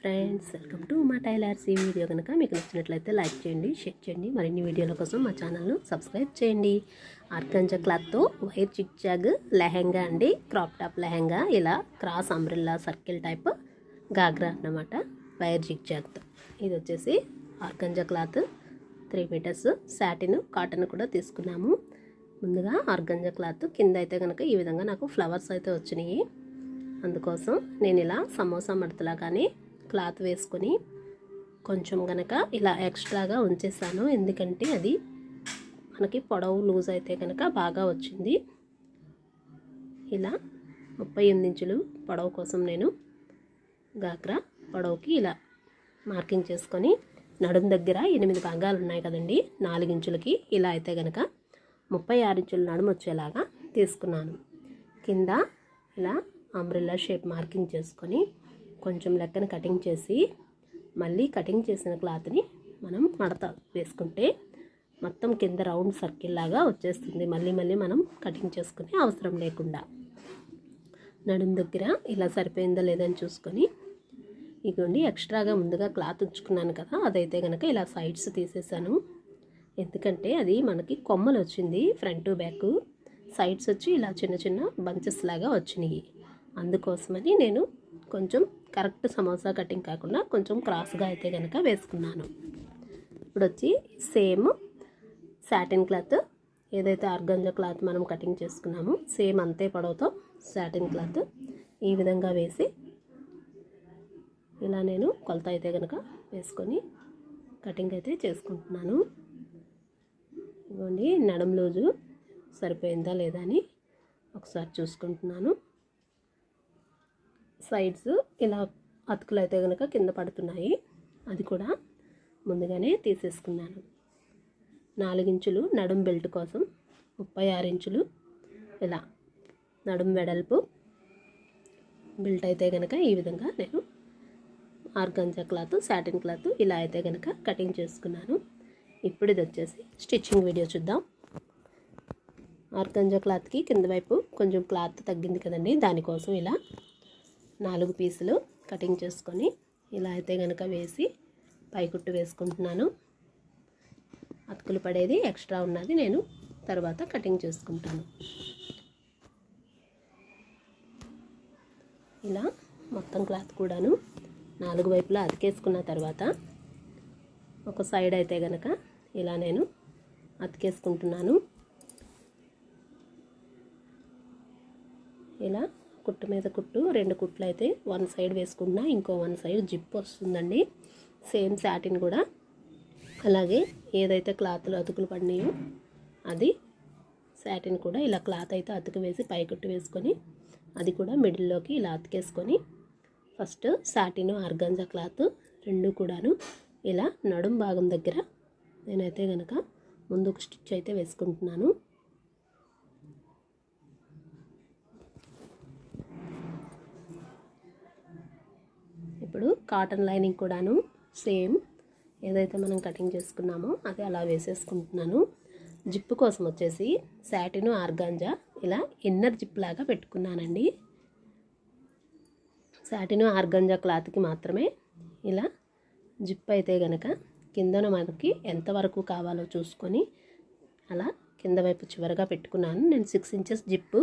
Friends, welcome to మా tailors. ఈ video కనుక మీకు నచ్చినట్లయితే లైక్ చేయండి, షేర్ చేయండి. మరిన్ని వీడియోల కోసం మా ఛానల్ను సబ్స్క్రైబ్ చేయండి. ఆర్గంజా క్లాత్తో వైర్ చిక్ జాగ్ లెహెంగా అండి, క్రాప్ టాప్ లెహెంగా, ఇలా cross umbrella circle type ghagra అన్నమాట. వైర్ చిక్ జాగ్తో ఇది వచ్చేసి organza cloth 3 metres satin cotton కూడా తీసుకున్నాము. ముందుగా ఆర్గంజా క్లాత్ కింద అయితే కనుక ఈ విధంగా నాకు ఫ్లవర్స్ అయితే వచ్చినాయి. అందుకోసం నేను ఇలా సమోసా మడతలా కానీ క్లాత్ వేసుకొని కొంచెం కనుక ఇలా ఎక్స్ట్రాగా ఉంచేసాను. ఎందుకంటే అది మనకి పొడవు లూజ్ అయితే కనుక బాగా వచ్చింది. ఇలా 38 ఇంచులు పొడవు కోసం నేను గాగ్రా పొడవుకి ఇలా మార్కింగ్ చేసుకొని నడుం దగ్గర 8 భాగాలు ఉన్నాయి కదండి, 4 ఇంచులకి ఇలా అయితే కనుక 36 ఇంచుల నడుము వచ్చేలాగా తీసుకున్నాను. కింద ఇలా అంబ్రెల్లా షేప్ మార్కింగ్ చేసుకొని కొంచెం లెక్కన కటింగ్ చేసి మళ్ళీ కటింగ్ చేసిన క్లాత్ని మనం మడత వేసుకుంటే మొత్తం కింద రౌండ్ సర్కిల్ లాగా వచ్చేస్తుంది. మళ్ళీ మనం కటింగ్ చేసుకునే అవసరం లేకుండా నడుం దగ్గర ఇలా సరిపోయిందా లేదని చూసుకొని ఇదిగోండి, ఎక్స్ట్రాగా ముందుగా క్లాత్ ఉంచుకున్నాను కదా, అదైతే కనుక ఇలా సైడ్స్ తీసేసాను. ఎందుకంటే అది మనకి కొమ్మలు వచ్చింది, ఫ్రంట్ బ్యాక్ సైడ్స్ వచ్చి ఇలా చిన్న చిన్న బంచెస్ లాగా వచ్చినాయి. అందుకోసమని నేను కొంచెం కరెక్ట్ సమోసా కటింగ్ కాకుండా కొంచెం క్రాస్గా అయితే కనుక వేసుకున్నాను. ఇప్పుడు వచ్చి సేమ్ సాటిన్ క్లాత్, ఏదైతే ఆర్గంజా క్లాత్ మనం కటింగ్ చేసుకున్నామో సేమ్ అంతే పొడవుతో సాటిన్ క్లాత్ ఈ విధంగా వేసి ఇలా నేను కొలత అయితే కనుక వేసుకొని కటింగ్ అయితే చేసుకుంటున్నాను. ఇదిగోండి, నడుం లూజు సరిపోయిందా లేదా అని ఒకసారి చూసుకుంటున్నాను. సైడ్స్ ఇలా అతుకులు అయితే కనుక కింద పడుతున్నాయి, అది కూడా ముందుగానే తీసేసుకున్నాను. 4 ఇంచులు నడుం బెల్ట్ కోసం, 36 ఇంచులు ఇలా నడుం వెడల్పు బెల్ట్ అయితే కనుక ఈ విధంగా నేను ఆర్గంజా క్లాత్ సాటిన్ క్లాత్ ఇలా అయితే కనుక కటింగ్ చేసుకున్నాను. ఇప్పుడు ఇది వచ్చేసి స్టిచ్చింగ్ వీడియో చూద్దాం. ఆర్గంజా క్లాత్కి కింద వైపు కొంచెం క్లాత్ తగ్గింది కదండి, దానికోసం ఇలా 4 పీసులు కటింగ్ చేసుకొని ఇలా అయితే కనుక వేసి పైకుట్టు వేసుకుంటున్నాను. అతుకులు పడేది ఎక్స్ట్రా ఉన్నది నేను తర్వాత కటింగ్ చేసుకుంటాను. ఇలా మొత్తం క్లాత్ కూడాను 4 వైపులా అతికేసుకున్న తర్వాత ఒక సైడ్ అయితే కనుక ఇలా నేను అతికేసుకుంటున్నాను. ఇలా కుట్టు మీద కుట్టు 2 కుట్లు అయితే 1 సైడ్ వేసుకుంటున్నా, ఇంకో 1 సైడ్ జిప్ వస్తుందండి. సేమ్ సాటిన్ కూడా అలాగే ఏదైతే క్లాత్లో అతుకులు పడినాయో అది సాటిన్ కూడా ఇలా క్లాత్ అయితే అతుకు వేసి పైకుట్టు వేసుకొని అది కూడా మిడిల్లోకి ఇలా అతికేసుకొని ఫస్ట్ సాటిన్ ఆర్గంజా క్లాత్ 2 కూడాను ఇలా నడుం భాగం దగ్గర నేనైతే కనుక ముందుకు స్టిచ్ అయితే వేసుకుంటున్నాను. ఇప్పుడు కాటన్ లైనింగ్ కూడాను సేమ్ ఏదైతే మనం కటింగ్ చేసుకున్నామో అది అలా వేసేసుకుంటున్నాను. జిప్పు కోసం వచ్చేసి సాటిన్ ఆర్గాంజా ఇలా ఇన్నర్ జిప్ లాగా పెట్టుకున్నానండి. సాటిన్ ఆర్గంజా క్లాత్కి మాత్రమే ఇలా జిప్ అయితే కనుక కిందన మనకి ఎంతవరకు కావాలో చూసుకొని అలా కింద వైపు చివరగా పెట్టుకున్నాను. నేను 6 ఇంచెస్ జిప్పు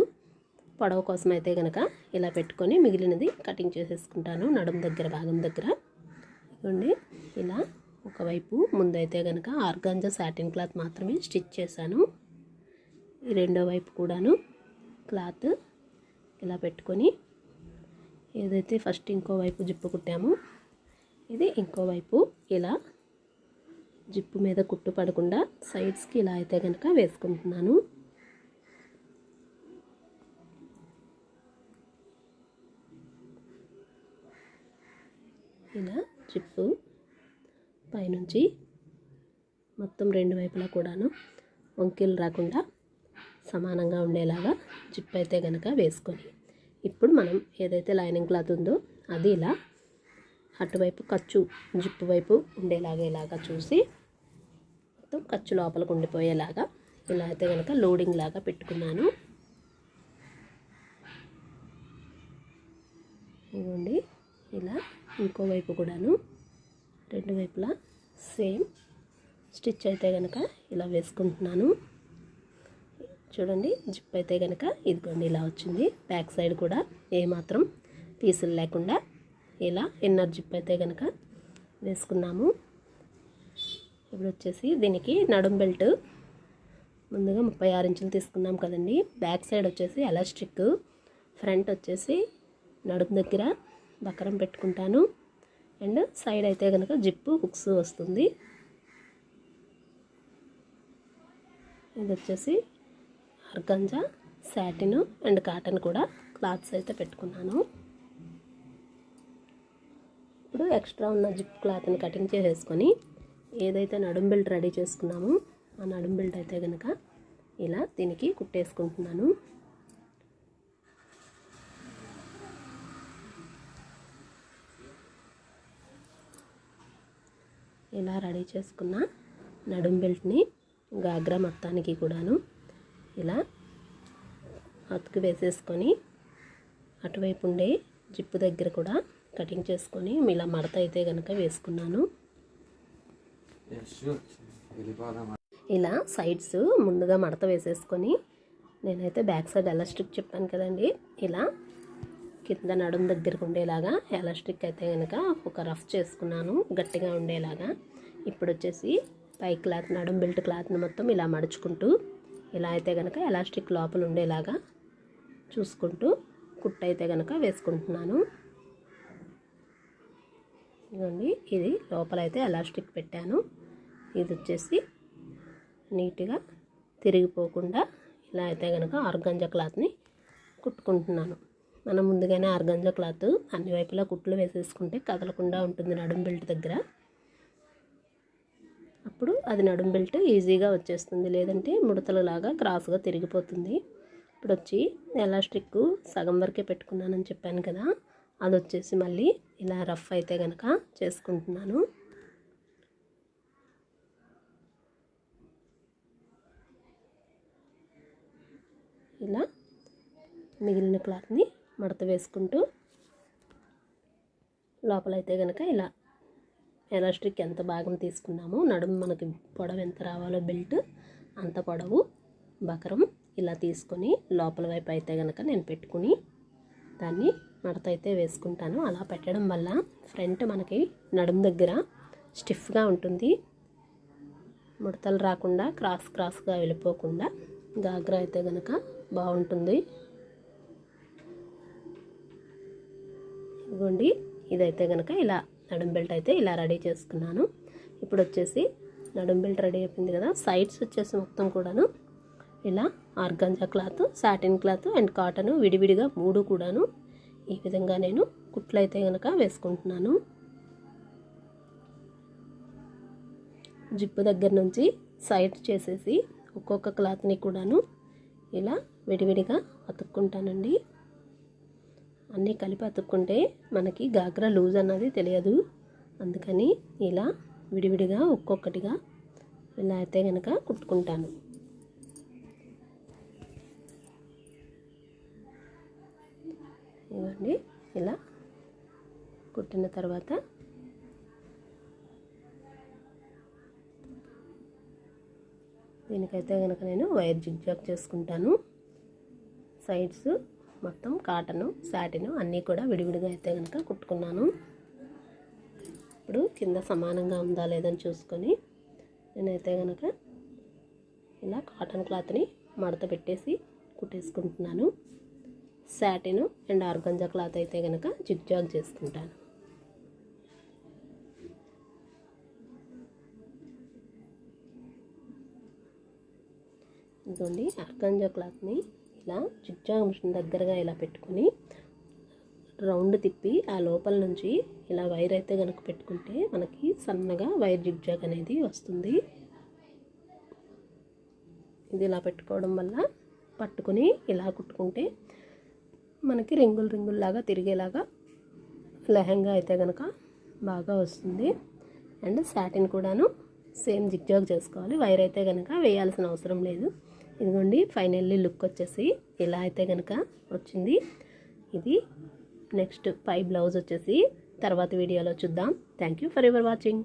పొడవు కోసం అయితే కనుక ఇలా పెట్టుకొని మిగిలినది కటింగ్ చేసేసుకుంటాను. నడుం దగ్గర భాగం దగ్గర ఇవ్వండి, ఇలా ఒకవైపు ముందైతే కనుక ఆర్గాంజా సాటిన్ క్లాత్ మాత్రమే స్టిచ్ చేశాను. ఈ రెండో వైపు కూడాను క్లాత్ ఇలా పెట్టుకొని ఏదైతే ఫస్ట్ ఇంకో వైపు జిప్పు కుట్టామో ఇది ఇంకో వైపు ఇలా జిప్పు మీద కుట్టు పడకుండా సైడ్స్కి ఇలా అయితే కనుక వేసుకుంటున్నాను. ఇలా జిప్పు పైనుంచి మొత్తం 2 వైపులా కూడాను వంకీలు రాకుండా సమానంగా ఉండేలాగా జిప్ అయితే కనుక వేసుకొని ఇప్పుడు మనం ఏదైతే లైనింగ్ క్లాత్ ఉందో అది ఇలా అటువైపు ఖర్చు జిప్పు వైపు ఉండేలాగా ఇలాగా చూసి మొత్తం ఖర్చు లోపలికి ఉండిపోయేలాగా ఇలా అయితే కనుక లోడింగ్ లాగా పెట్టుకున్నాను. ఇదిగోండి, ఇలా ఇంకో వైపు కూడాను రెండు వైపులా సేమ్ స్టిచ్ అయితే కనుక ఇలా వేసుకుంటున్నాను. చూడండి జిప్ అయితే కనుక ఇదిగోండి ఇలా వచ్చింది. బ్యాక్ సైడ్ కూడా ఏమాత్రం పీసులు లేకుండా ఇలా ఇన్నర్ జిప్ అయితే కనుక వేసుకున్నాము. ఇప్పుడు వచ్చేసి దీనికి నడుం బెల్ట్ ముందుగా 36 ఇంచులు తీసుకున్నాం కదండి. బ్యాక్ సైడ్ వచ్చేసి ఎలాస్టిక్, ఫ్రంట్ వచ్చేసి నడుం దగ్గర బకరం పెట్టుకుంటాను. అండ్ సైడ్ అయితే కనుక జిప్పు హుక్స్ వస్తుంది. ఇది వచ్చేసి ఆర్గంజా, సాటిన్ అండ్ కాటన్ కూడా క్లాత్స్ అయితే పెట్టుకున్నాను. ఇప్పుడు ఎక్స్ట్రా ఉన్న జిప్ క్లాత్ని కటింగ్ చేసేసుకొని ఏదైతే నడుం బెల్ట్ రెడీ చేసుకున్నామో ఆ నడుం బెల్ట్ అయితే కనుక ఇలా దీనికి కుట్టేసుకుంటున్నాను. ఇలా రెడీ చేసుకున్న నడుం బెల్ట్ని గాగ్రా మొత్తానికి కూడాను ఇలా అతుకు వేసేసుకొని అటువైపు ఉండే జిప్పు దగ్గర కూడా కటింగ్ చేసుకొని ఇలా మడత అయితే కనుక వేసుకున్నాను. ఇలా సైడ్స్ ముందుగా మడత వేసేసుకొని నేనైతే బ్యాక్ సైడ్ ఎలాస్టిక్ చెప్పాను కదండి, ఇలా కింద నడుం దగ్గరకు ఉండేలాగా ఎలాస్టిక్ అయితే కనుక ఒక రఫ్ చేసుకున్నాను గట్టిగా ఉండేలాగా. ఇప్పుడు వచ్చేసి పై క్లాత్ నడుం బెల్ట్ క్లాత్ని మొత్తం ఇలా మడుచుకుంటూ ఇలా అయితే కనుక ఎలాస్టిక్ లోపల ఉండేలాగా చూసుకుంటూ కుట్టు అయితే కనుక వేసుకుంటున్నాను. ఇదిగోండి ఇది లోపల అయితే ఎలాస్టిక్ పెట్టాను. ఇది వచ్చేసి నీట్గా తిరిగిపోకుండా ఇలా అయితే కనుక ఆర్గంజా క్లాత్ని కుట్టుకుంటున్నాను. మనం ముందుగానే ఆర్గంజా క్లాత్ అన్ని వైపులా కుట్లు వేసేసుకుంటే కదలకుండా ఉంటుంది నడుం బెల్ట్ దగ్గర. అప్పుడు అది నడుం బెల్ట్ ఈజీగా వచ్చేస్తుంది, లేదంటే ముడతలలాగా క్రాస్గా తిరిగిపోతుంది. ఇప్పుడు వచ్చి ఎలాస్టిక్ సగం వరకే పెట్టుకున్నానని చెప్పాను కదా, అది వచ్చేసి మళ్ళీ ఇలా రఫ్ అయితే కనుక చేసుకుంటున్నాను. ఇలా మిగిలిన క్లాత్ని మడత వేసుకుంటూ లోపలైతే కనుక ఇలా ఎలాస్టిక్ ఎంత భాగం తీసుకున్నామో నడుము మనకి పొడవు ఎంత రావాలో బెల్ట్ అంత పొడవు బకరం ఇలా తీసుకొని లోపల వైపు అయితే కనుక నేను పెట్టుకుని దాన్ని మడత అయితే వేసుకుంటాను. అలా పెట్టడం వల్ల ఫ్రంట్ మనకి నడుము దగ్గర స్టిఫ్గా ఉంటుంది, ముడతలు రాకుండా క్రాస్గా వెళ్ళిపోకుండా గాగ్రా అయితే కనుక బాగుంటుంది. ఇదిగోండి ఇదైతే కనుక ఇలా నడుం బెల్ట్ అయితే ఇలా రెడీ చేసుకున్నాను. ఇప్పుడు వచ్చేసి నడుం బెల్ట్ రెడీ అయిపోయింది కదా, సైడ్స్ వచ్చేసి మొత్తం కూడాను ఇలా organza cloth, satin cloth and cotton విడివిడిగా మూడు కూడాను ఈ విధంగా నేను కుట్లు అయితే కనుక వేసుకుంటున్నాను. జిప్పు దగ్గర నుంచి సైడ్ చేసేసి ఒక్కొక్క క్లాత్ని కూడాను ఇలా విడివిడిగా అతుక్కుంటానండి. అన్నీ కలిపి అతుక్కుంటే మనకి గాగ్రా లూజ్ అన్నది తెలియదు, అందుకని ఇలా విడివిడిగా ఒక్కొక్కటిగా ఇలా అయితే కనుక కుట్టుకుంటాను. ఇవ్వండి ఇలా కుట్టిన తర్వాత దీనికైతే కనుక నేను వైర్ జిగ్జాగ్ చేసుకుంటాను. సైడ్స్ మొత్తం కాటను, సాటిన్ అన్నీ కూడా విడివిడిగా అయితే కనుక కుట్టుకున్నాను. ఇప్పుడు కింద సమానంగా ఉందా లేదని చూసుకొని నేనైతే కనుక ఇలా కాటన్ క్లాత్ని మడత పెట్టేసి కుట్టేసుకుంటున్నాను. సాటిన్ అండ్ ఆర్గంజా క్లాత్ అయితే కనుక జిగ్జాగ్ చేసుకుంటాను. ఇదిగోండి ఆర్గంజా క్లాత్ని ఇలా జిగ్జాగ్ మిషన్ దగ్గరగా ఇలా పెట్టుకుని రౌండ్ తిప్పి ఆ లోపల నుంచి ఇలా వైర్ అయితే కనుక పెట్టుకుంటే మనకి సన్నగా వైర్ జిగ్జాగ్ అనేది వస్తుంది. ఇది ఇలా పెట్టుకోవడం వల్ల పట్టుకుని ఇలా కుట్టుకుంటే మనకి రింగుల్లాగా తిరిగేలాగా లెహంగా అయితే కనుక బాగా వస్తుంది. అండ్ సాటిన్ కూడాను సేమ్ జిగ్జాగ్ చేసుకోవాలి, వైర్ అయితే కనుక వేయాల్సిన అవసరం లేదు. ఇదిగోండి ఫైనల్లీ లుక్ వచ్చేసి ఇలా అయితే కనుక వచ్చింది. ఇది నెక్స్ట్ పై బ్లౌజ్ వచ్చేసి తర్వాత వీడియోలో చూద్దాం. Thank you for your watching.